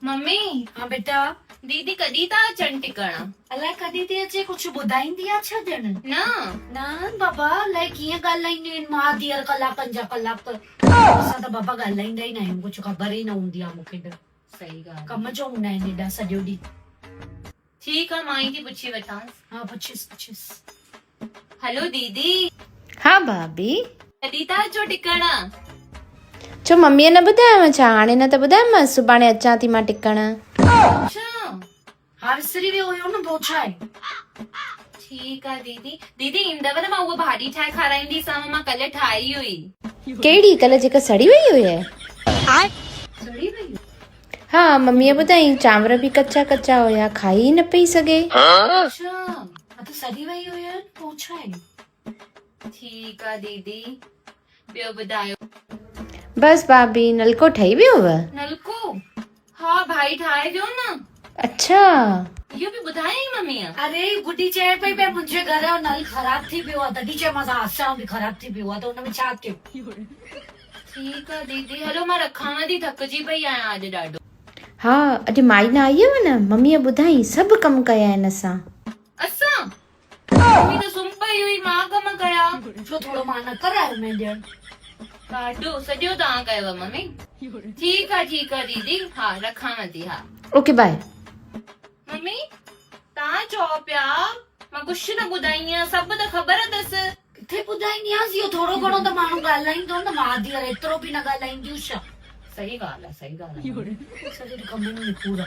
Mummy हाँ बेटा, दीदी कॾहिं था अचनि टिकण? अलाए कॾहिं थी अचे, कुछ ॿुधाईंदी आहे छा ॼण? न न बाबा, अलाए कीअं ॻाल्हाईंदियूं आहिनि मां धीअर कलाकनि जा कलाक। असां त बाबा ॻाल्हाईंदा ई न आहियूं, कुछ ख़बर ई न हूंदी आहे मूंखे त। सही ॻाल्हि। कम जो हूंदा आहिनि एॾा सॼो ॾींहुं। ठीकु आहे, मां ई थी पुछी वठांसि। हाँ पुछिस। हेलो दीदी, हाँ भाभी, कॾहिं था अचो टिकण? छो मम्मीअ न ॿुधायव छा? हाणे न त ॿुधायोमांसि सुभाणे अचां थी मां टिकण। अच्छा हाँ विसरी वियो हुयो न, पोइ छा आहे? ठीकु आहे दीदी। दीदी ईंदव न, मां उहा भाॼी ठाहे खाराईंदीसांव, मां कल्ह ठाही हुई। कहिड़ी? कल्ह जेका सड़ी वई हुई? सड़ी वई? हाँ, मम्मीअ ॿुधाई चांवर बि कच्चा कच्चा हुया, खाई ई न पई सघे। अच्छा, हाँ त सड़ी वई हुयो, पोइ छा आहे? ठीकु आहे दीदी, ॿियो ॿुधायो। बस भाभी, नलको ठही वियोव? नलको? हा भाई ठाहे वियो न। अच्छा, इहो बि ॿुधायई मम्मीअ। अरे गुड्डी चए पई भई मुंहिंजे घर जो नल ख़राब थी पियो आहे, तॾहिं चयोमांसि असां बि ख़राब थी पियो आहे, त हुन में छा कयो? ठीकु आहे दीदी, हलो मां रखांव थी, थकिजी पई आहियां अॼु ॾाढो। हाँ, अॼु माई न आई हुव न, मम्मीअ ॿुधाई सभु कम कया आहिनि असां। असां? मम्मी त सुम्ही पई हुई, मां कम कया। छो थोड़ो मां न करायो मैं ॼण? ॾाढो सॼो तव्हां कयव मम्मी। ठीकु आहे दीदी, हा रखांव थी। हा ओके बाय। मम्मी तव्हां चओ पिया मां कुझु न ॿुधाई आहियां, सभु त ख़बर अथसि। किथे ॿुधाईंदीआंसि, इहो थोरो घणो त माण्हू ॻाल्हाईंदो न, मां धीअर एतिरो बि न ॻाल्हाईंदियूं छा? सही ॻाल्हि आहे। सॼो कम में पूरा